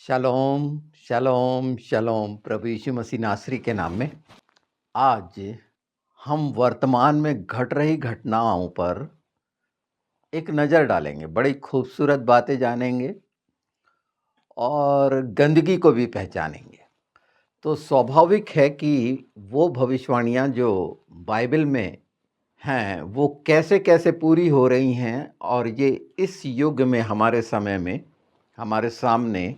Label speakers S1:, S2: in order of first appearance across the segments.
S1: शलोम, शलोम, शलोम प्रभु यीशु मसीह नासरी के नाम में। आज हम वर्तमान में घट रही घटनाओं पर एक नज़र डालेंगे। बड़ी खूबसूरत बातें जानेंगे और गंदगी को भी पहचानेंगे। तो स्वाभाविक है कि वो भविष्यवाणियाँ जो बाइबल में हैं, वो कैसे-कैसे पूरी हो रही हैं और ये इस युग में हमारे समय में हमारे सामने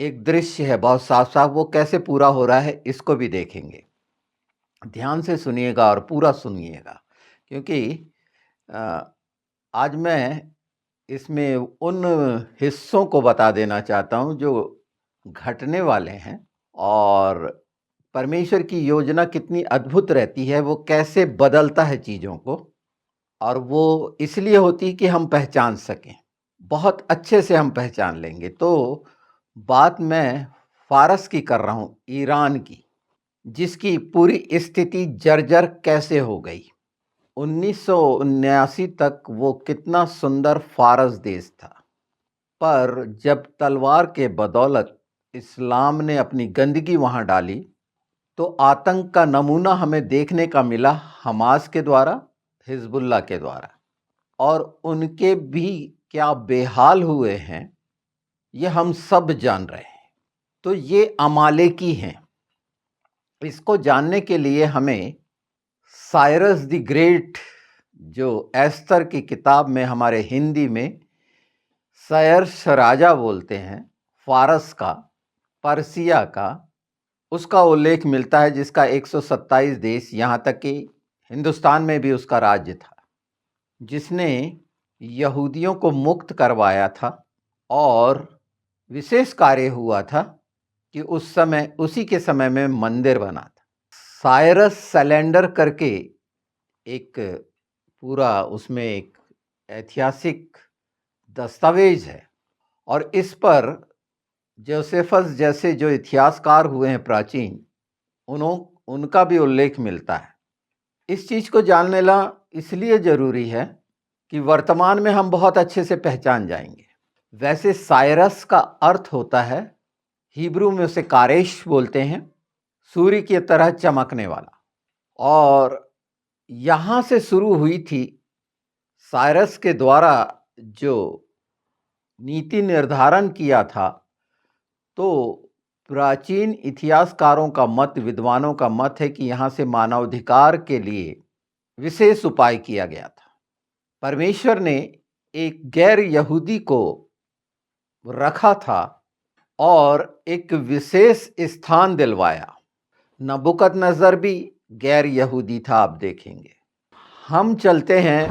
S1: एक दृश्य है बहुत साफ-साफ, वो कैसे पूरा हो रहा है इसको भी देखेंगे। ध्यान से सुनिएगा और पूरा सुनिएगा क्योंकि अ, आज मैं इसमें उन हिस्सों को बता देना चाहता हूँ जो घटने वाले हैं और परमेश्वर की योजना कितनी अद्भुत रहती है, वो कैसे बदलता है चीज़ों को और वो इसलिए होती है कि हम पहचान सकें। बहुत अच्छे से हम पहचान लेंगे। तो बात मैं फ़ारस की कर रहा हूँ, ईरान की, जिसकी पूरी स्थिति जर्जर कैसे हो गई। 1979 तक वो कितना सुंदर फ़ारस देश था, पर जब तलवार के बदौलत इस्लाम ने अपनी गंदगी वहाँ डाली, तो आतंक का नमूना हमें देखने का मिला हमास के द्वारा, हिज़्बुल्लाह के द्वारा, और उनके भी क्या बेहाल हुए हैं, ये हम सब जान रहे हैं। तो ये अमालेकी हैं। इसको जानने के लिए हमें साइरस द ग्रेट, जो एस्तर की किताब में हमारे हिंदी में सायर्स राजा बोलते हैं, फ़ारस का, पर्सिया का, उसका उल्लेख मिलता है, जिसका 127 देश, यहाँ तक कि हिंदुस्तान में भी उसका राज्य था, जिसने यहूदियों को मुक्त करवाया था और विशेष कार्य हुआ था कि उसी के समय में मंदिर बना था। साइरस सैलेंडर करके एक पूरा उसमें एक ऐतिहासिक दस्तावेज है और इस पर जोसेफस जैसे जो इतिहासकार हुए हैं प्राचीन, उनका भी उल्लेख मिलता है। इस चीज़ को जानने ला इसलिए ज़रूरी है कि वर्तमान में हम बहुत अच्छे से पहचान जाएंगे। वैसे साइरस का अर्थ होता है, हिब्रू में उसे कारेश बोलते हैं, सूर्य की तरह चमकने वाला। और यहाँ से शुरू हुई थी साइरस के द्वारा जो नीति निर्धारण किया था। तो प्राचीन इतिहासकारों का मत, विद्वानों का मत है कि यहाँ से मानवाधिकार के लिए विशेष उपाय किया गया था। परमेश्वर ने एक गैर यहूदी को रखा था और एक विशेष स्थान दिलवाया। नबूकदनेस्सर भी गैर यहूदी था, आप देखेंगे। हम चलते हैं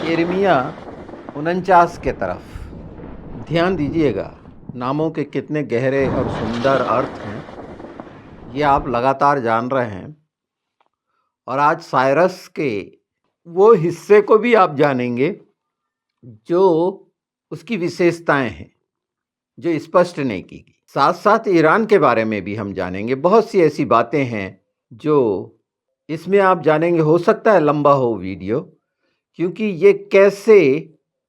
S1: यिर्मयाह 49 के तरफ। ध्यान दीजिएगा, नामों के कितने गहरे और सुंदर अर्थ हैं, ये आप लगातार जान रहे हैं। और आज साइरस के वो हिस्से को भी आप जानेंगे जो उसकी विशेषताएं हैं, जो स्पष्ट नहीं की गई। साथ साथ ईरान के बारे में भी हम जानेंगे। बहुत सी ऐसी बातें हैं जो इसमें आप जानेंगे। हो सकता है लंबा हो वीडियो, क्योंकि ये कैसे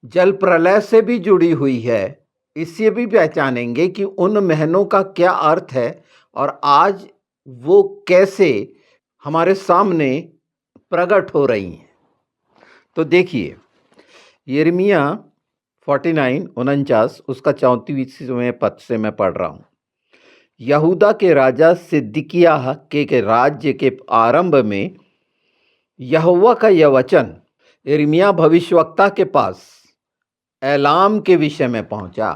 S1: जल प्रलय से भी जुड़ी हुई है, इससे भी पहचानेंगे कि उन महीनों का क्या अर्थ है और आज वो कैसे हमारे सामने प्रकट हो रही हैं। तो देखिए, यिर्मयाह 49 उसका 34वें पद से मैं पढ़ रहा हूँ। यहूदा के राजा सिदकिय्याह के राज्य के आरंभ में यहोवा का यह वचन यिर्मयाह भविष्यवक्ता के पास एलाम के विषय में पहुंचा।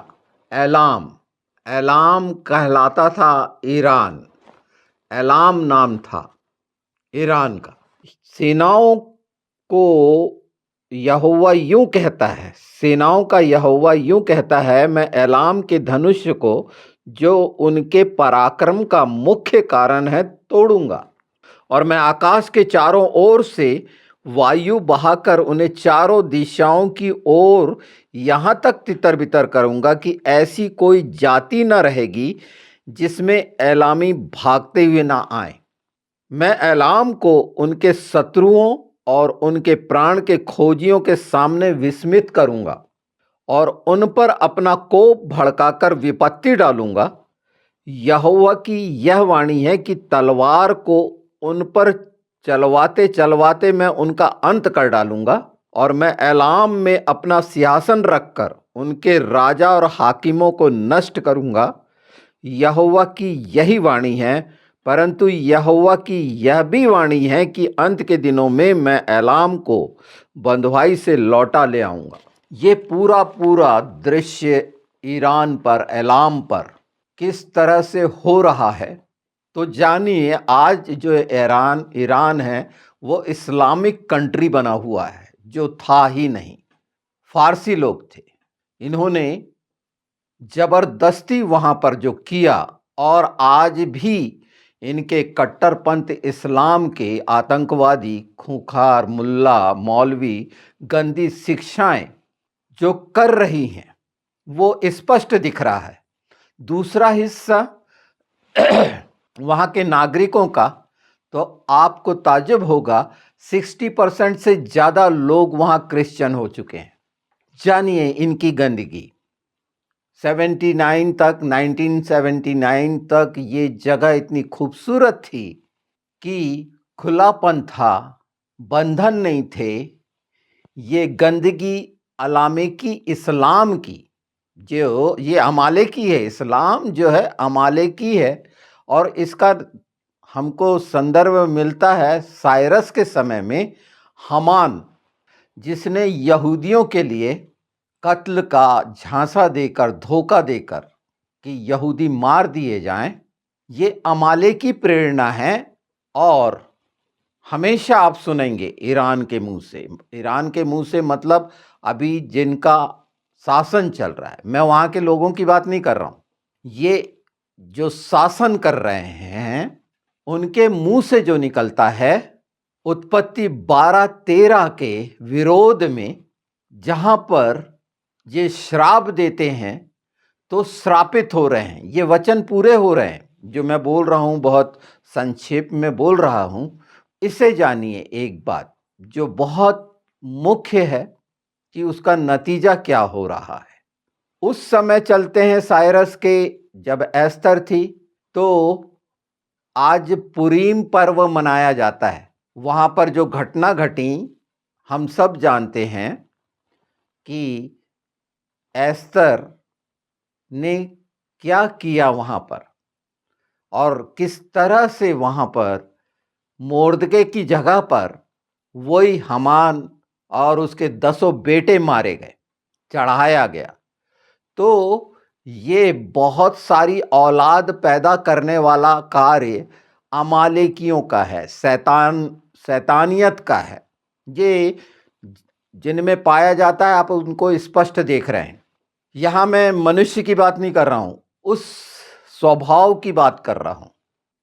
S1: एलाम कहलाता था ईरान, एलाम नाम था ईरान का। सेनाओं को यहोवा यूं कहता है, सेनाओं का यहोवा यूं कहता है, मैं एलाम के धनुष को, जो उनके पराक्रम का मुख्य कारण है, तोड़ूंगा और मैं आकाश के चारों ओर से वायु बहाकर उन्हें चारों दिशाओं की ओर यहाँ तक तितर बितर करूंगा कि ऐसी कोई जाति न रहेगी जिसमें एलामी भागते हुए ना आए। मैं एलाम को उनके शत्रुओं और उनके प्राण के खोजियों के सामने विस्मित करूंगा और उन पर अपना कोप भड़काकर विपत्ति डालूंगा। यहोवा की यह वाणी है कि तलवार को उन पर चलवाते चलवाते मैं उनका अंत कर डालूंगा, और मैं एलाम में अपना सिंहासन रखकर उनके राजा और हाकिमों को नष्ट करूंगा। यहोवा की यही वाणी है। परंतु यहोवा की यह भी वाणी है कि अंत के दिनों में मैं एलाम को बंधुआई से लौटा ले आऊंगा। ये पूरा पूरा दृश्य ईरान पर, एलाम पर किस तरह से हो रहा है, तो जानिए आज जो ईरान है वो इस्लामिक कंट्री बना हुआ है, जो था ही नहीं। फारसी लोग थे, इन्होंने जबरदस्ती वहां पर जो किया, और आज भी इनके कट्टरपंथ इस्लाम के आतंकवादी खूंखार मुल्ला मौलवी गंदी शिक्षाएं जो कर रही हैं वो स्पष्ट दिख रहा है। दूसरा हिस्सा वहां के नागरिकों का, तो आपको ताज्जुब होगा 60% से ज्यादा लोग वहां क्रिश्चियन हो चुके हैं। जानिए इनकी गंदगी। 1979 तक ये जगह इतनी खूबसूरत थी कि खुलापन था, बंधन नहीं थे। ये गंदगी अलामेकी इस्लाम की, जो ये अमालेकी है, इस्लाम जो है अमालेकी है। और इसका हमको संदर्भ मिलता है साइरस के समय में, हमान जिसने यहूदियों के लिए कत्ल का झांसा देकर, धोखा देकर कि यहूदी मार दिए जाएं, ये अमालेकी प्रेरणा है। और हमेशा आप सुनेंगे ईरान के मुंह से, मतलब अभी जिनका शासन चल रहा है, मैं वहां के लोगों की बात नहीं कर रहा हूं, ये जो शासन कर रहे हैं उनके मुंह से जो निकलता है, उत्पत्ति 12-13 के विरोध में, जहां पर ये श्राप देते हैं तो श्रापित हो रहे हैं। ये वचन पूरे हो रहे हैं। जो मैं बोल रहा हूं बहुत संक्षेप में बोल रहा हूं। इसे जानिए एक बात जो बहुत मुख्य है कि उसका नतीजा क्या हो रहा है। उस समय चलते हैं साइरस के, जब एस्तर थी, तो आज पुरीम पर्व मनाया जाता है। वहां पर जो घटना घटी हम सब जानते हैं कि एस्तर ने क्या किया वहां पर, और किस तरह से वहां पर मोर्दके की जगह पर वही हमान और उसके 10 बेटे मारे गए, चढ़ाया गया। तो ये बहुत सारी औलाद पैदा करने वाला कार्य अमालेकियों का है, शैतानियत का है। ये जिनमें पाया जाता है, आप उनको स्पष्ट देख रहे हैं। यहां मैं मनुष्य की बात नहीं कर रहा हूं, उस स्वभाव की बात कर रहा हूं।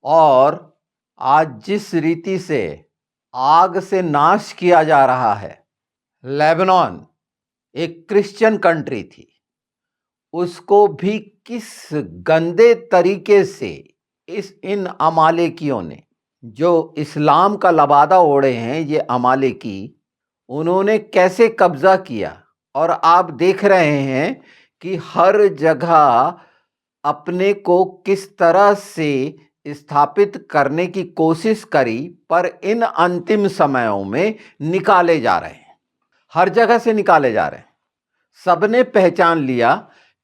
S1: और आज जिस रीति से आग से नाश किया जा रहा है, लेबनान एक क्रिश्चियन कंट्री थी, उसको भी किस गंदे तरीके से इन अमालेकियों ने, जो इस्लाम का लबादा ओढ़े हैं, ये अमालेकी, उन्होंने कैसे कब्जा किया। और आप देख रहे हैं कि हर जगह अपने को किस तरह से स्थापित करने की कोशिश करी, पर इन अंतिम समयों में निकाले जा रहे हैं, हर जगह से निकाले जा रहे हैं। सबने पहचान लिया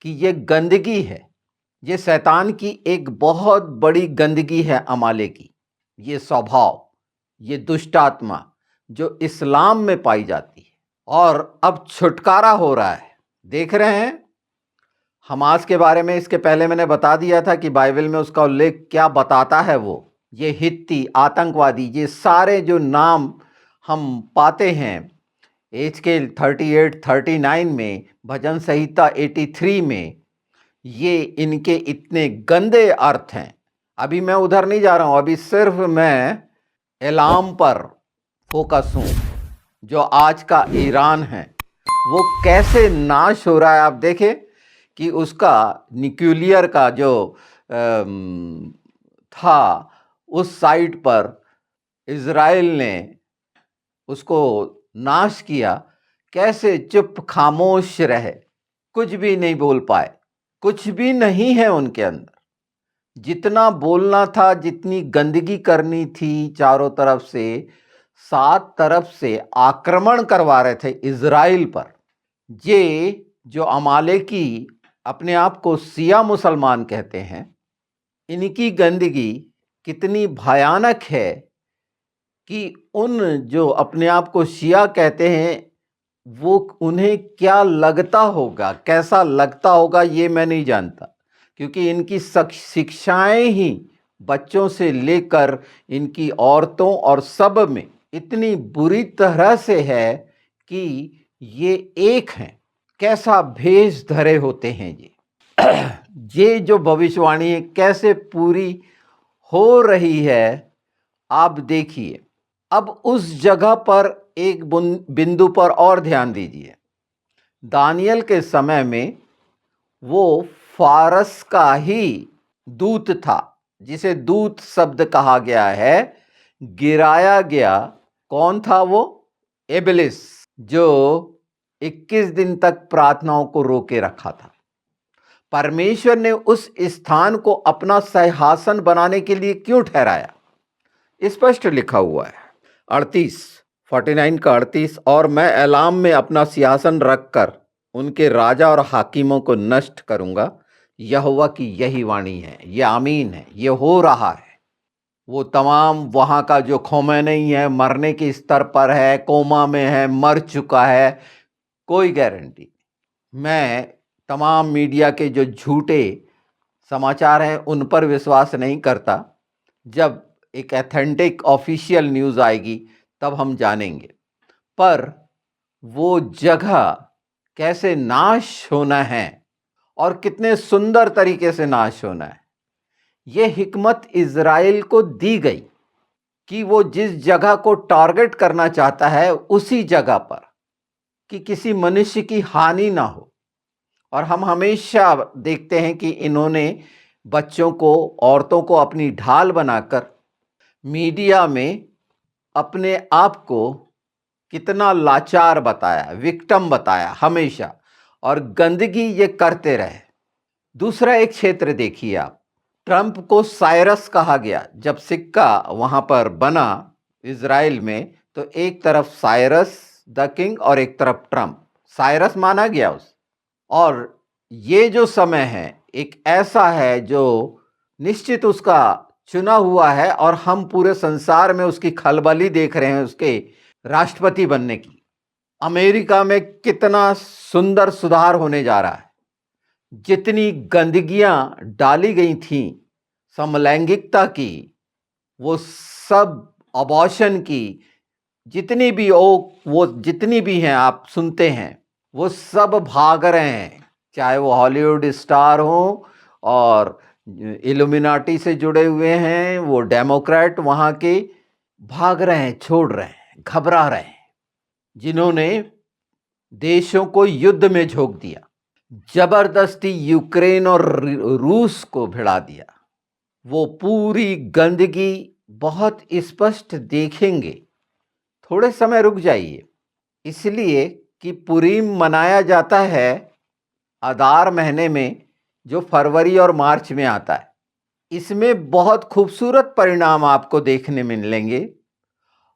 S1: कि ये गंदगी है, ये शैतान की एक बहुत बड़ी गंदगी है अमालेकी। ये स्वभाव, ये दुष्ट आत्मा जो इस्लाम में पाई जाती है, और अब छुटकारा हो रहा है। देख रहे हैं हमास के बारे में, इसके पहले मैंने बता दिया था कि बाइबल में उसका उल्लेख क्या बताता है। वो ये हित्ती आतंकवादी, ये सारे जो नाम हम पाते हैं एचकेल 38-39 में, भजन संहिता 83 में, ये इनके इतने गंदे अर्थ हैं। अभी मैं उधर नहीं जा रहा हूं, अभी सिर्फ मैं एलाम पर फोकस हूं। जो आज का ईरान है वो कैसे नाश हो रहा है। आप देखें कि उसका न्यूक्लियर का जो था, उस साइट पर इजराइल ने उसको नाश किया। कैसे चुप खामोश रहे, कुछ भी नहीं बोल पाए, कुछ भी नहीं है उनके अंदर। जितना बोलना था, जितनी गंदगी करनी थी चारों तरफ से, 7 तरफ से आक्रमण करवा रहे थे इज़राइल पर। ये जो अमालेकी अपने आप को शिया मुसलमान कहते हैं, इनकी गंदगी कितनी भयानक है कि उन जो अपने आप को शिया कहते हैं, वो उन्हें क्या लगता होगा, कैसा लगता होगा, ये मैं नहीं जानता। क्योंकि इनकी शिक्षाएं ही बच्चों से लेकर इनकी औरतों और सब में इतनी बुरी तरह से है कि ये एक हैं। कैसा भेष धरे होते हैं ये जो भविष्यवाणी है कैसे पूरी हो रही है, आप देखिए। अब उस जगह पर एक बिंदु पर और ध्यान दीजिए। दानियल के समय में वो फारस का ही दूत था, जिसे दूत शब्द कहा गया है, गिराया गया। कौन था वो? इब्लिस, जो 21 दिन तक प्रार्थनाओं को रोके रखा था। परमेश्वर ने उस स्थान को अपना सिंहासन बनाने के लिए क्यों ठहराया? स्पष्ट लिखा हुआ है 49 का 38, और मैं एलाम में अपना सिंहासन रखकर उनके राजा और हाकिमों को नष्ट करूंगा। यहोवा की यही वाणी है। ये आमीन है, ये हो रहा है। वो तमाम वहाँ का जो खोमेनी है, मरने के स्तर पर है, कोमा में है, मर चुका है, कोई गारंटी। मैं तमाम मीडिया के जो झूठे समाचार हैं उन पर विश्वास नहीं करता। जब एक एथेंटिक ऑफिशियल न्यूज़ आएगी तब हम जानेंगे। पर वो जगह कैसे नाश होना है और कितने सुंदर तरीके से नाश होना है, ये हिकमत इज़राइल को दी गई कि वो जिस जगह को टारगेट करना चाहता है उसी जगह पर, कि किसी मनुष्य की हानि ना हो। और हम हमेशा देखते हैं कि इन्होंने बच्चों को, औरतों को अपनी ढाल बनाकर मीडिया में अपने आप को कितना लाचार बताया, विक्टिम बताया हमेशा, और गंदगी ये करते रहे। दूसरा एक क्षेत्र देखिए आप, ट्रंप को साइरस कहा गया। जब सिक्का वहाँ पर बना इज़राइल में, तो एक तरफ साइरस द किंग और एक तरफ ट्रंप। साइरस माना गया उस। और ये जो समय है एक ऐसा है जो निश्चित उसका चुना हुआ है, और हम पूरे संसार में उसकी खलबली देख रहे हैं, उसके राष्ट्रपति बनने की। अमेरिका में कितना सुंदर सुधार होने जा रहा है। जितनी गंदगियां डाली गई थीं समलैंगिकता की, वो सब, अबॉर्शन की, जितनी भी वो जितनी भी हैं आप सुनते हैं, वो सब भाग रहे हैं। चाहे वो हॉलीवुड स्टार हों और इल्यूमिनाटी से जुड़े हुए हैं, वो डेमोक्रेट वहाँ के, भाग रहे हैं, छोड़ रहे हैं, घबरा रहे हैं। जिन्होंने देशों को युद्ध में झोंक दिया, जबरदस्ती यूक्रेन और रूस को भिड़ा दिया, वो पूरी गंदगी बहुत स्पष्ट देखेंगे। थोड़े समय रुक जाइए, इसलिए कि पुरीम मनाया जाता है आदार महीने में, जो फरवरी और मार्च में आता है। इसमें बहुत खूबसूरत परिणाम आपको देखने मिलेंगे।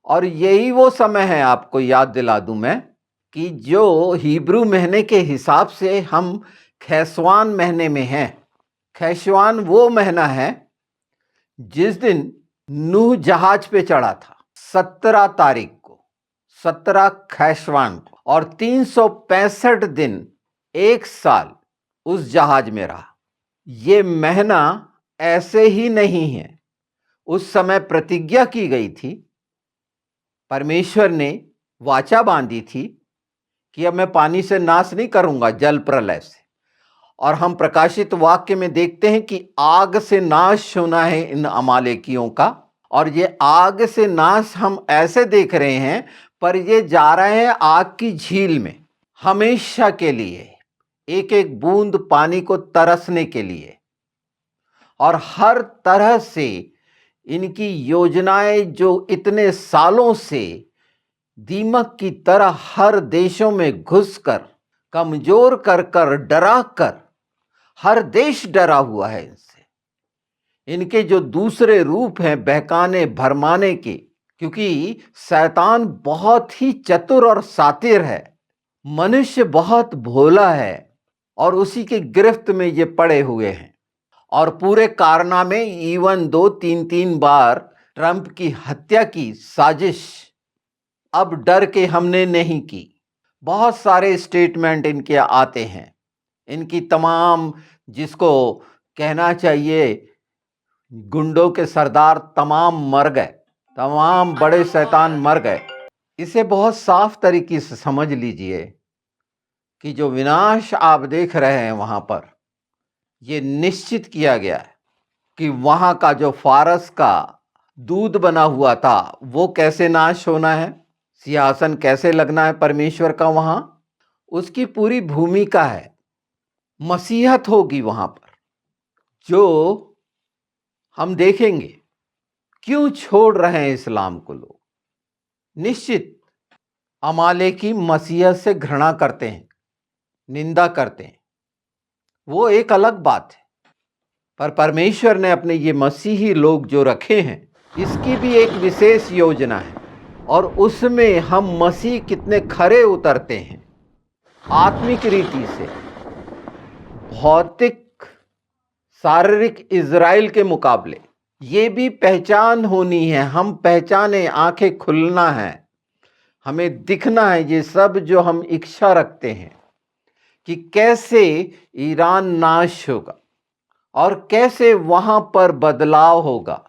S1: और यही वो समय है, आपको याद दिला दूं मैं, कि जो हिब्रू महीने के हिसाब से हम खैसवान महीने में हैं। खैसवान वो महीना है जिस दिन नूह जहाज पे चढ़ा था, 17 तारीख को, 17 खैसवान को, और 365 दिन, एक साल उस जहाज में रहा। ये महीना ऐसे ही नहीं है, उस समय प्रतिज्ञा की गई थी। परमेश्वर ने वाचा बांधी थी कि अब मैं पानी से नाश नहीं करूंगा, जल प्रलय से। और हम प्रकाशित वाक्य में देखते हैं कि आग से नाश होना है इन अमालेकियों का। और ये आग से नाश हम ऐसे देख रहे हैं, पर ये जा रहे हैं आग की झील में, हमेशा के लिए, एक एक बूंद पानी को तरसने के लिए। और हर तरह से इनकी योजनाएं जो इतने सालों से दीमक की तरह हर देशों में घुसकर कमजोर कर कर, डरा कर, हर देश डरा हुआ है इनसे। इनके जो दूसरे रूप हैं बहकाने भरमाने के, क्योंकि शैतान बहुत ही चतुर और शातिर है, मनुष्य बहुत भोला है और उसी के गिरफ्त में ये पड़े हुए हैं। और पूरे कारनामे, इवन 2-3 बार ट्रंप की हत्या की साजिश अब डर के हमने नहीं की। बहुत सारे स्टेटमेंट इनके आते हैं, इनकी तमाम, जिसको कहना चाहिए गुंडों के सरदार, तमाम मर गए, तमाम बड़े शैतान मर गए। इसे बहुत साफ तरीके से समझ लीजिए कि जो विनाश आप देख रहे हैं वहां पर, यह निश्चित किया गया है कि वहां का जो फारस का दूध बना हुआ था वो कैसे नाश होना है, सिंहासन कैसे लगना है परमेश्वर का वहां, उसकी पूरी भूमिका है। मसीहत होगी वहां पर, जो हम देखेंगे। क्यों छोड़ रहे हैं इस्लाम को लोग? निश्चित अमालेकी मसीहत से घृणा करते हैं, निंदा करते हैं, वो एक अलग बात है। पर परमेश्वर ने अपने ये मसीही लोग जो रखे हैं, इसकी भी एक विशेष योजना है और उसमें हम मसीह कितने खरे उतरते हैं आत्मिक रीति से, भौतिक शारीरिक इज़राइल के मुकाबले। ये भी पहचान होनी है, हम पहचाने, आंखें खुलना है, हमें दिखना है ये सब जो हम इच्छा रखते हैं कि कैसे ईरान नाश होगा और कैसे वहां पर बदलाव होगा।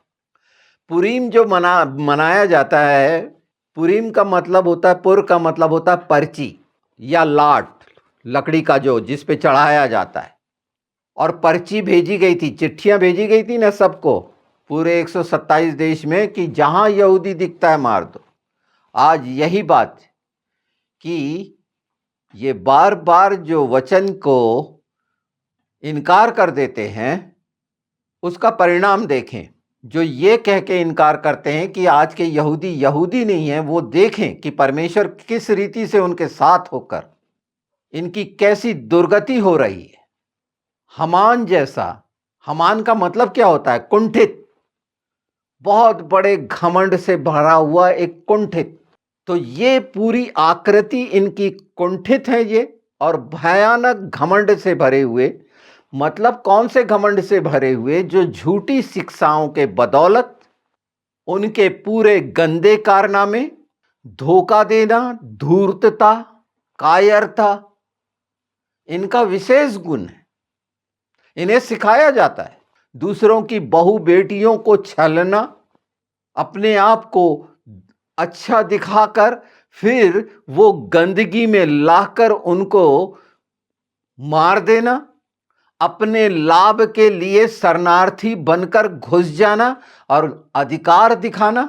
S1: पुरीम जो मनाया जाता है, पुरीम का मतलब होता है, पुर का मतलब होता है पर्ची या लाट, लकड़ी का जो जिस पे चढ़ाया जाता है। और पर्ची भेजी गई थी, चिट्ठियां भेजी गई थी ना सबको, पूरे 127 देश में, कि जहां यहूदी दिखता है मार दो। आज यही बात कि ये बार बार जो वचन को इनकार कर देते हैं, उसका परिणाम देखें। जो ये कह के इनकार करते हैं कि आज के यहूदी यहूदी नहीं है, वो देखें कि परमेश्वर किस रीति से उनके साथ होकर इनकी कैसी दुर्गति हो रही है। हमान जैसा, हमान का मतलब क्या होता है? कुंठित, बहुत बड़े घमंड से भरा हुआ एक कुंठित। तो ये पूरी आकृति इनकी कुंठित है ये, और भयानक घमंड से भरे हुए। मतलब कौन से घमंड से भरे हुए? जो झूठी शिक्षाओं के बदौलत उनके पूरे गंदे कारनामे, धोखा देना, धूर्तता, कायरता इनका विशेष गुण है। इन्हें सिखाया जाता है दूसरों की बहू बेटियों को छलना, अपने आप को अच्छा दिखाकर फिर वो गंदगी में लाकर उनको मार देना, अपने लाभ के लिए शरणार्थी बनकर घुस जाना और अधिकार दिखाना।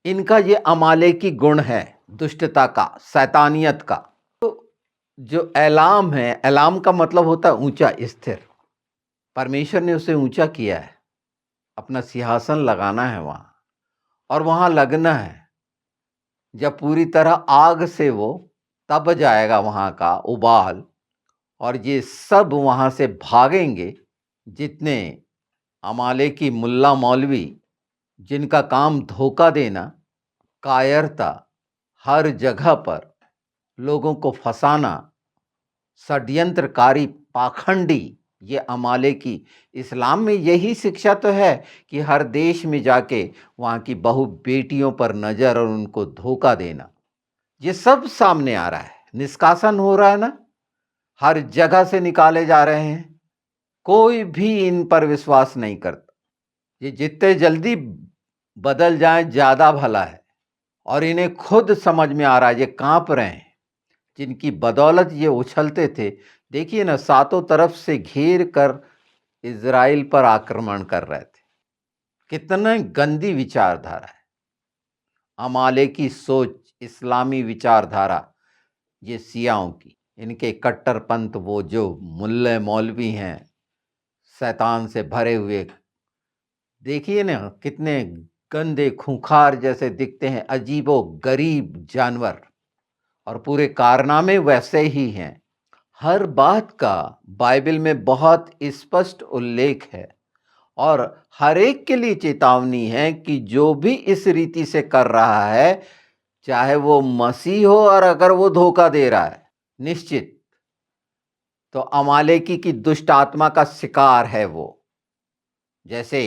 S1: इनका ये अमालेकी गुण है, दुष्टता का, शैतानियत का। तो जो एलाम है, एलाम का मतलब होता है ऊंचा, स्थिर। परमेश्वर ने उसे ऊंचा किया है, अपना सिंहासन लगाना है वहां, और वहां लगना है। जब पूरी तरह आग से वो तब जाएगा वहां का उबाल, और ये सब वहां से भागेंगे, जितने अमालेकी मुल्ला मौलवी जिनका काम धोखा देना, कायरता, हर जगह पर लोगों को फंसाना, षड्यंत्रकारी, पाखंडी, ये अमालेकी। इस्लाम में यही शिक्षा तो है कि हर देश में जाके वहाँ की बहू बेटियों पर नज़र और उनको धोखा देना। ये सब सामने आ रहा है, निष्कासन हो रहा है ना, हर जगह से निकाले जा रहे हैं। कोई भी इन पर विश्वास नहीं करता। ये जितने जल्दी बदल जाए ज़्यादा भला है। और इन्हें खुद समझ में आ रहा है, ये कांप रहे हैं, जिनकी बदौलत ये उछलते थे। देखिए ना, सातों तरफ से घेर कर इज़राइल पर आक्रमण कर रहे थे। कितना गंदी विचारधारा है, अमालेकी सोच, इस्लामी विचारधारा, ये सियाओं की। इनके कट्टरपंथ, वो जो मुल्ले मौलवी हैं शैतान से भरे हुए, देखिए ना कितने गंदे खूंखार जैसे दिखते हैं, अजीबो गरीब जानवर, और पूरे कारनामे वैसे ही हैं। हर बात का बाइबल में बहुत स्पष्ट उल्लेख है और हर एक के लिए चेतावनी है कि जो भी इस रीति से कर रहा है, चाहे वो मसीह हो और अगर वो धोखा दे रहा है, निश्चित तो अमालेकी की दुष्ट आत्मा का शिकार है वो। जैसे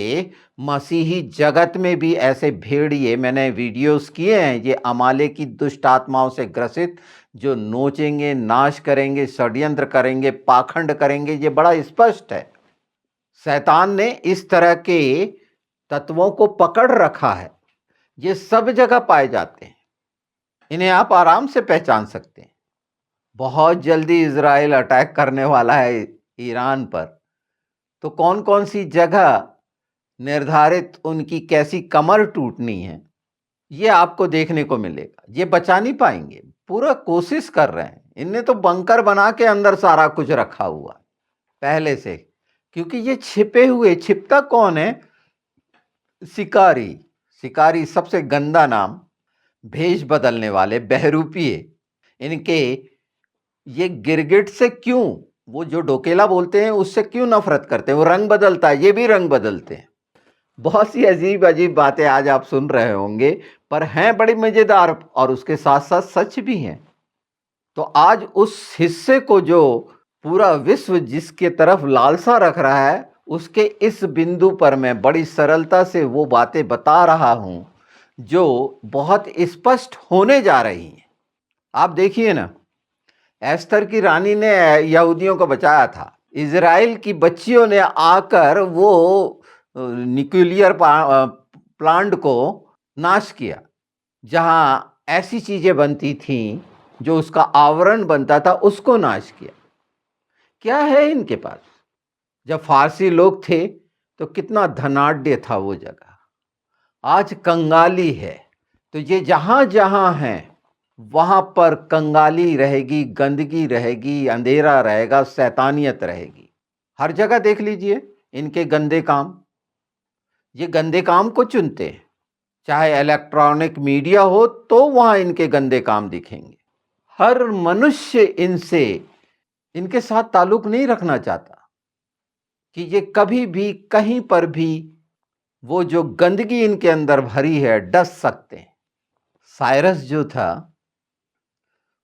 S1: मसीही जगत में भी ऐसे भेड़िए, मैंने वीडियोस किए हैं, ये अमालेकी दुष्ट आत्माओं से ग्रसित, जो नोचेंगे, नाश करेंगे, षड्यंत्र करेंगे, पाखंड करेंगे, ये बड़ा स्पष्ट है। शैतान ने इस तरह के तत्वों को पकड़ रखा है, ये सब जगह पाए जाते हैं, इन्हें आप आराम से पहचान सकते हैं। बहुत जल्दी इजराइल अटैक करने वाला है ईरान पर, तो कौन कौन सी जगह निर्धारित उनकी कैसी कमर टूटनी है, ये आपको देखने को मिलेगा। ये बचा नहीं पाएंगे, पूरा कोशिश कर रहे हैं। इनने तो बंकर बना के अंदर सारा कुछ रखा हुआ पहले से, क्योंकि ये छिपे हुए, छिपता कौन है? शिकारी। शिकारी सबसे गंदा नाम, भेष बदलने वाले, बहरूपिये। इनके ये गिरगिट से क्यों, वो जो डोकेला बोलते हैं उससे क्यों नफरत करते हैं? वो रंग बदलता है, ये भी रंग बदलते हैं। बहुत सी अजीब अजीब बातें आज आप सुन रहे होंगे, पर हैं बड़ी मजेदार और उसके साथ साथ सच भी हैं। तो आज उस हिस्से को जो पूरा विश्व जिसके तरफ लालसा रख रहा है, उसके इस बिंदु पर मैं बड़ी सरलता से वो बातें बता रहा हूं जो बहुत स्पष्ट होने जा रही हैं। आप देखिए ना, एस्तर की रानी ने यहूदियों को बचाया था, इजराइल की बच्चियों ने आकर वो न्यूक्लियर प्लांट को नाश किया, जहां ऐसी चीजें बनती थीं जो उसका आवरण बनता था, उसको नाश किया। क्या है इनके पास? जब फारसी लोग थे तो कितना धनाढ्य था वो जगह, आज कंगाली है। तो ये जहां जहां है वहां पर कंगाली रहेगी, गंदगी रहेगी, अंधेरा रहेगा, शैतानियत रहेगी। हर जगह देख लीजिए इनके गंदे काम, ये गंदे काम को चुनते हैं। चाहे इलेक्ट्रॉनिक मीडिया हो तो वहां इनके गंदे काम दिखेंगे। हर मनुष्य इनसे, इनके साथ ताल्लुक नहीं रखना चाहता कि ये कभी भी कहीं पर भी वो जो गंदगी इनके अंदर भरी है डस सकते हैं। साइरस जो था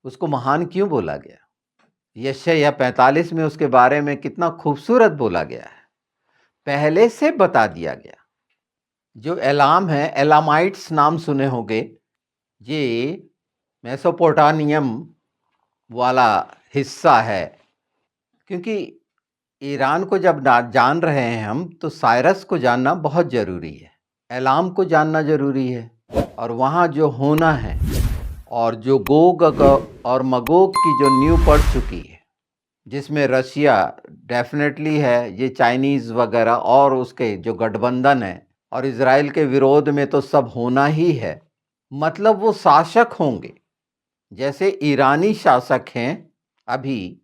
S1: उसको महान क्यों बोला गया? यशायाह 45 में उसके बारे में कितना खूबसूरत बोला गया है, पहले से बता दिया गया। जो एलाम है, एलामाइट्स नाम सुने होंगे, ये मेसोपोटामियम वाला हिस्सा है। क्योंकि ईरान को जब जान रहे हैं हम, तो साइरस को जानना बहुत ज़रूरी है, एलाम को जानना ज़रूरी है, और वहाँ जो होना है, और जो गोग और मगोग की जो नींव पड़ चुकी है, जिसमें रशिया डेफिनेटली है, ये चाइनीज़ वगैरह और उसके जो गठबंधन है, और इजराइल के विरोध में तो सब होना ही है। मतलब वो शासक होंगे, जैसे ईरानी शासक हैं अभी,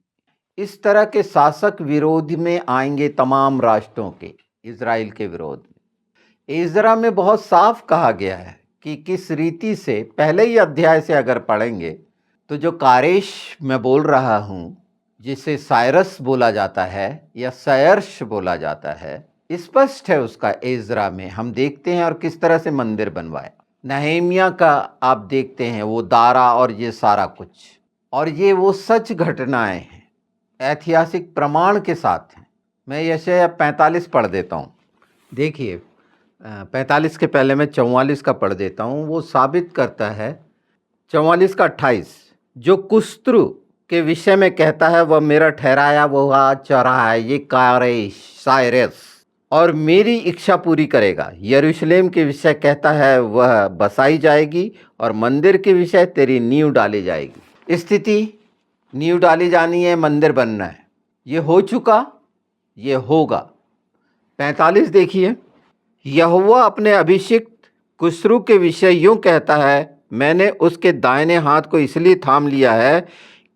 S1: इस तरह के शासक विरोध में आएंगे तमाम राष्ट्रों के, इजराइल के विरोध में। इजरा में बहुत साफ कहा गया है कि किस रीति से, पहले ही अध्याय से अगर पढ़ेंगे तो जो कारेश मैं बोल रहा हूँ, जिसे साइरस बोला जाता है या सयर्श बोला जाता है, स्पष्ट है उसका। इजरा में हम देखते हैं और किस तरह से मंदिर बनवाया। नहेमिया का आप देखते हैं, वो दारा और ये सारा कुछ, और ये वो सच घटनाएं हैं, ऐतिहासिक प्रमाण के साथ हैं। मैं यशायाह 45 पढ़ देता हूँ। देखिए 45 के पहले मैं 44 का पढ़ देता हूँ। वो साबित करता है, 44 का 28, जो कुस्त्रु के विषय में कहता है वह मेरा ठहराया हुआ चौराहा है, ये कारेश साइरस, और मेरी इच्छा पूरी करेगा। यरूशलेम के विषय कहता है वह बसाई जाएगी, और मंदिर के विषय तेरी नींव डाली जाएगी। स्थिति, नींव डाली जानी है, मंदिर बनना है, ये हो चुका, ये होगा। 45 देखिए, यहोवा अपने अभिषिक्त कुस्रू के विषय यूं कहता है, मैंने उसके दाहिने हाथ को इसलिए थाम लिया है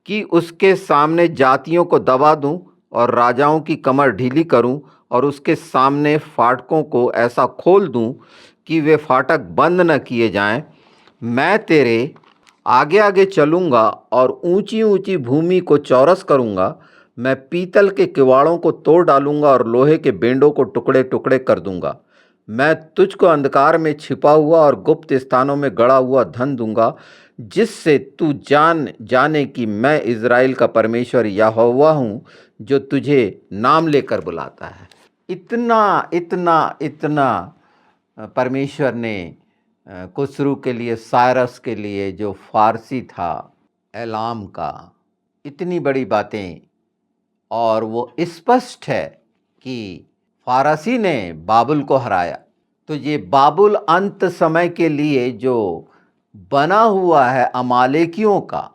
S1: कि उसके सामने जातियों को दबा दूं और राजाओं की कमर ढीली करूं, और उसके सामने फाटकों को ऐसा खोल दूं कि वे फाटक बंद न किए जाएं। मैं तेरे आगे आगे चलूंगा और ऊंची ऊंची भूमि को चौरस करूंगा। मैं पीतल के किवाड़ों को तोड़ डालूंगा और लोहे के बेंडों को टुकड़े टुकड़े कर दूंगा। मैं तुझको अंधकार में छिपा हुआ और गुप्त स्थानों में गड़ा हुआ धन दूंगा, जिससे तू जाने कि मैं इज़राइल का परमेश्वर यहोवा हूँ, जो तुझे नाम लेकर बुलाता है। इतना इतना इतना परमेश्वर ने खुसरू के लिए, साइरस के लिए, जो फारसी था एलाम का, इतनी बड़ी बातें। और वो स्पष्ट है कि फारसी ने बाबुल को हराया। तो ये बाबुल अंत समय के लिए जो बना हुआ है अमालेकियों का,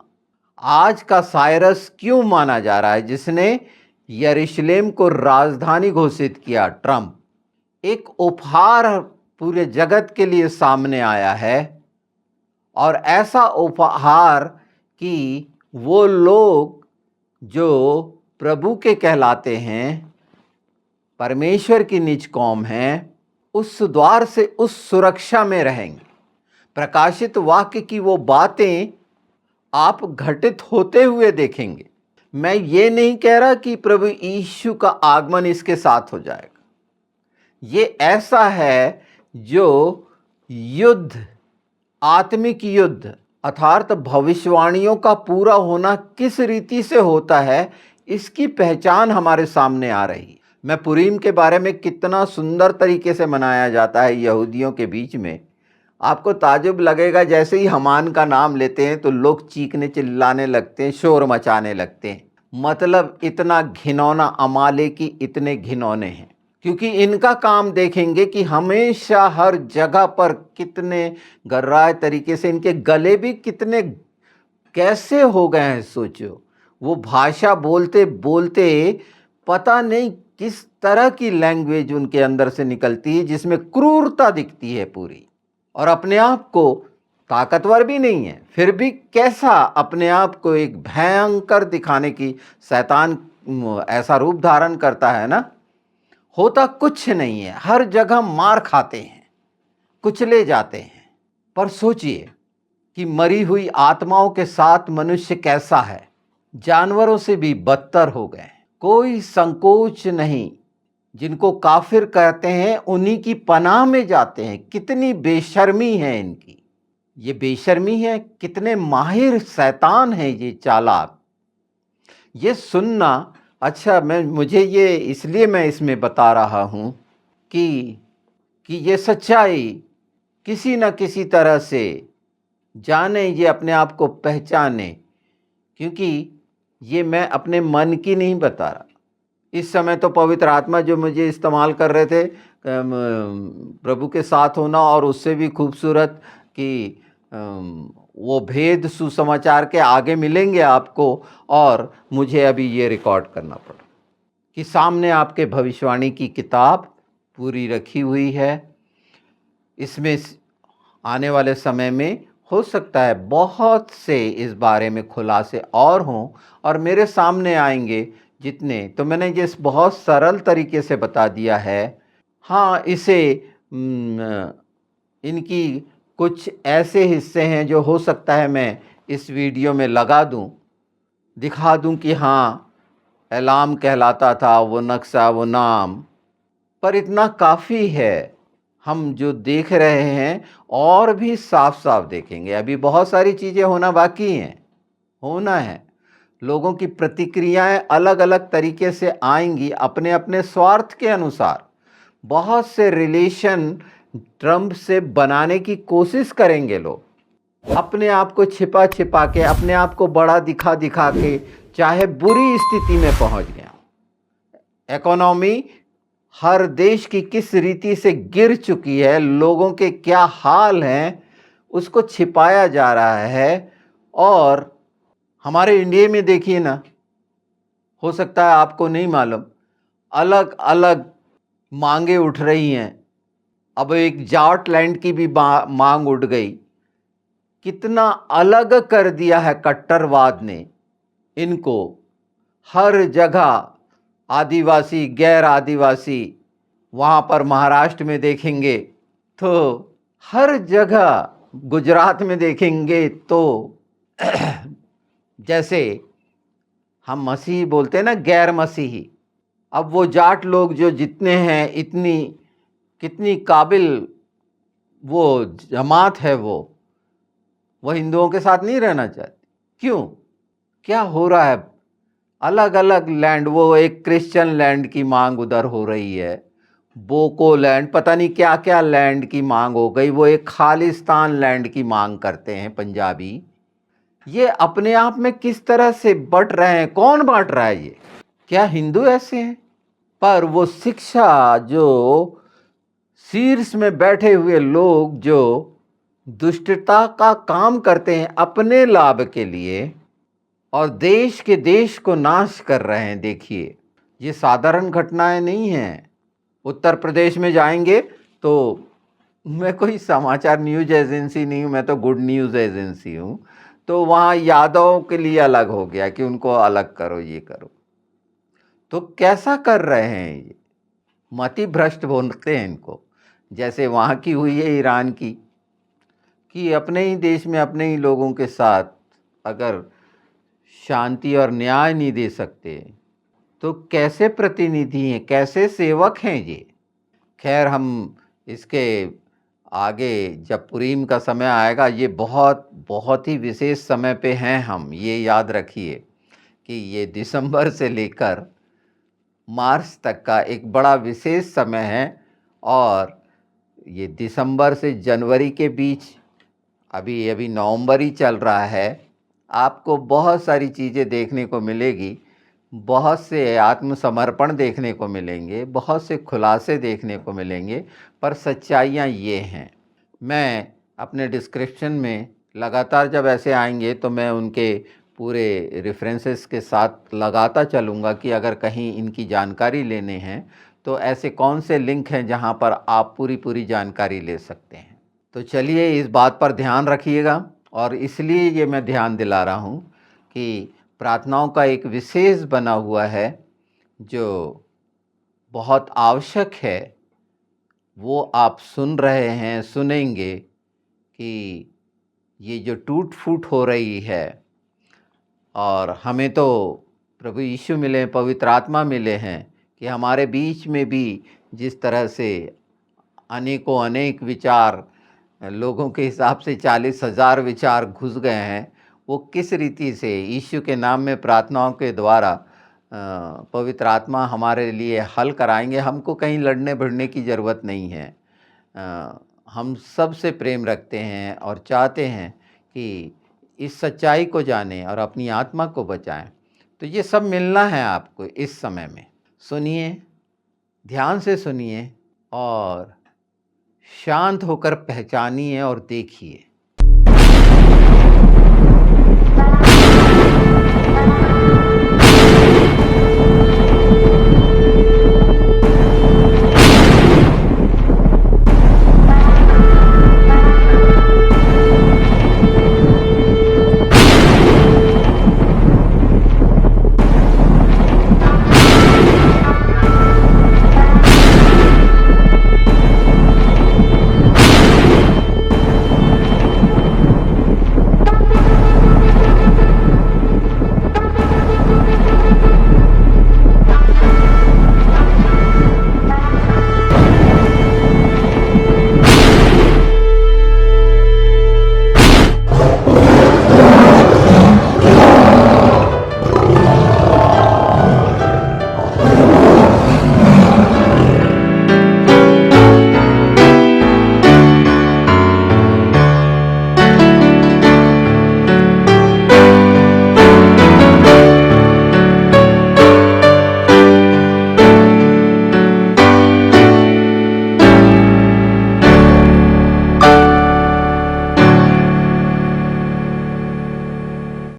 S1: आज का साइरस क्यों माना जा रहा है, जिसने यरूशलेम को राजधानी घोषित किया। ट्रंप एक उपहार पूरे जगत के लिए सामने आया है, और ऐसा उपहार कि वो लोग जो प्रभु के कहलाते हैं, परमेश्वर की निज कौम हैं, उस द्वार से उस सुरक्षा में रहेंगे। प्रकाशित वाक्य की वो बातें आप घटित होते हुए देखेंगे। मैं ये नहीं कह रहा कि प्रभु यीशु का आगमन इसके साथ हो जाएगा। ये ऐसा है जो युद्ध, आत्मिक युद्ध अर्थात भविष्यवाणियों का पूरा होना किस रीति से होता है, इसकी पहचान हमारे सामने आ रही है। मैं पुरीम के बारे में कितना सुंदर तरीके से मनाया जाता है यहूदियों के बीच में। आपको ताजुब लगेगा, जैसे ही हमान का नाम लेते हैं तो लोग चीखने चिल्लाने लगते हैं, शोर मचाने लगते हैं। मतलब इतना घिनौना, अमालेकी इतने घिनौने हैं, क्योंकि इनका काम देखेंगे कि हमेशा हर जगह पर कितने गर्राए तरीके से, इनके गले भी कितने कैसे हो गए हैं। सोचो, वो भाषा बोलते बोलते पता नहीं किस तरह की लैंग्वेज उनके अंदर से निकलती है, जिसमें क्रूरता दिखती है पूरी। और अपने आप को ताकतवर भी नहीं है, फिर भी कैसा अपने आप को एक भयंकर दिखाने की शैतान ऐसा रूप धारण करता है ना। होता कुछ नहीं है, हर जगह मार खाते हैं, कुचले जाते हैं। पर सोचिए कि मरी हुई आत्माओं के साथ मनुष्य कैसा है, जानवरों से भी बदतर हो गए। कोई संकोच नहीं, जिनको काफिर कहते हैं उन्हीं की पनाह में जाते हैं। कितनी बेशर्मी है इनकी, ये बेशर्मी है। कितने माहिर शैतान है ये, चालाक। ये सुनना अच्छा, मुझे ये इसलिए मैं इसमें बता रहा हूँ कि ये सच्चाई किसी न किसी तरह से जाने, ये अपने आप को पहचाने, क्योंकि ये मैं अपने मन की नहीं बता रहा। इस समय तो पवित्र आत्मा जो मुझे इस्तेमाल कर रहे थे, प्रभु के साथ होना, और उससे भी खूबसूरत कि वो भेद सुसमाचार के आगे मिलेंगे आपको, और मुझे अभी ये रिकॉर्ड करना पड़ा कि सामने आपके भविष्यवाणी की किताब पूरी रखी हुई है। इसमें आने वाले समय में हो सकता है बहुत से इस बारे में खुलासे और हों, और मेरे सामने आएंगे जितने, तो मैंने ये बहुत सरल तरीके से बता दिया है। हाँ, इसे इनकी कुछ ऐसे हिस्से हैं जो हो सकता है मैं इस वीडियो में लगा दूं, दिखा दूं कि हाँ एलाम कहलाता था वो नक्शा, वो नाम। पर इतना काफ़ी है। हम जो देख रहे हैं और भी साफ साफ देखेंगे। अभी बहुत सारी चीज़ें होना बाकी हैं, होना है। लोगों की प्रतिक्रियाएं अलग अलग तरीके से आएंगी, अपने अपने स्वार्थ के अनुसार। बहुत से रिलेशन ट्रंप से बनाने की कोशिश करेंगे लोग, अपने आप को छिपा छिपा के, अपने आप को बड़ा दिखा दिखा के, चाहे बुरी स्थिति में पहुंच गया। इकोनॉमी हर देश की किस रीति से गिर चुकी है, लोगों के क्या हाल हैं, उसको छिपाया जा रहा है। और हमारे इंडिया में देखिए ना, हो सकता है आपको नहीं मालूम, अलग अलग मांगे उठ रही हैं। अब एक जाट लैंड की भी मांग उठ गई। कितना अलग कर दिया है कट्टरवाद ने इनको। हर जगह आदिवासी, गैर आदिवासी, वहाँ पर महाराष्ट्र में देखेंगे तो हर जगह, गुजरात में देखेंगे तो जैसे हम मसीही बोलते हैं ना, गैर मसीही। अब वो जाट लोग जो जितने हैं, इतनी कितनी काबिल वो जमात है, वो हिंदुओं के साथ नहीं रहना चाहती। क्यों? क्या हो रहा है? अलग अलग लैंड, वो एक क्रिश्चियन लैंड की मांग उधर हो रही है, बोको लैंड, पता नहीं क्या क्या लैंड की मांग हो गई, वो एक खालिस्तान लैंड की मांग करते हैं पंजाबी। ये अपने आप में किस तरह से बट रहे हैं? कौन बांट रहा है ये? क्या हिंदू ऐसे हैं? पर वो शिक्षा जो शीर्ष में बैठे हुए लोग जो दुष्टता का काम करते हैं अपने लाभ के लिए और देश के देश को नाश कर रहे हैं। देखिए, ये साधारण घटनाएं नहीं हैं। उत्तर प्रदेश में जाएंगे तो, मैं कोई समाचार न्यूज एजेंसी नहीं हूँ, मैं तो गुड न्यूज़ एजेंसी हूँ, तो वहाँ यादवों के लिए अलग हो गया कि उनको अलग करो, ये करो। तो कैसा कर रहे हैं ये? मति भ्रष्ट बोलते हैं इनको। जैसे वहाँ की हुई है ईरान की, कि अपने ही देश में अपने ही लोगों के साथ अगर शांति और न्याय नहीं दे सकते तो कैसे प्रतिनिधि हैं, कैसे सेवक हैं ये? खैर, हम इसके आगे जब पुरीम का समय आएगा, ये बहुत बहुत ही विशेष समय पे हैं हम, ये याद रखिए कि ये दिसंबर से लेकर मार्च तक का एक बड़ा विशेष समय है। और ये दिसंबर से जनवरी के बीच, अभी अभी नवंबर ही चल रहा है, आपको बहुत सारी चीज़ें देखने को मिलेगी, बहुत से आत्मसमर्पण देखने को मिलेंगे, बहुत से खुलासे देखने को मिलेंगे। पर सच्चाइयाँ ये हैं। मैं अपने डिस्क्रिप्शन में लगातार जब ऐसे आएंगे तो मैं उनके पूरे रेफरेंसेस के साथ लगाता चलूँगा कि अगर कहीं इनकी जानकारी लेने हैं तो ऐसे कौन से लिंक हैं जहाँ पर आप पूरी पूरी जानकारी ले सकते हैं। तो चलिए, इस बात पर ध्यान रखिएगा। और इसलिए ये मैं ध्यान दिला रहा हूँ कि प्रार्थनाओं का एक विशेष बना हुआ है जो बहुत आवश्यक है, वो आप सुन रहे हैं, सुनेंगे कि ये जो टूट फूट हो रही है। और हमें तो प्रभु यीशु मिले, पवित्र आत्मा मिले हैं कि हमारे बीच में भी जिस तरह से अनेकों अनेक विचार, लोगों के हिसाब से 40,000 विचार घुस गए हैं, वो किस रीति से यीशु के नाम में प्रार्थनाओं के द्वारा पवित्र आत्मा हमारे लिए हल कराएंगे। हमको कहीं लड़ने भिड़ने की ज़रूरत नहीं है। हम सब से प्रेम रखते हैं और चाहते हैं कि इस सच्चाई को जानें और अपनी आत्मा को बचाएं। तो ये सब मिलना है आपको इस समय में। सुनिए, ध्यान से सुनिए और शांत होकर पहचानिए और देखिए।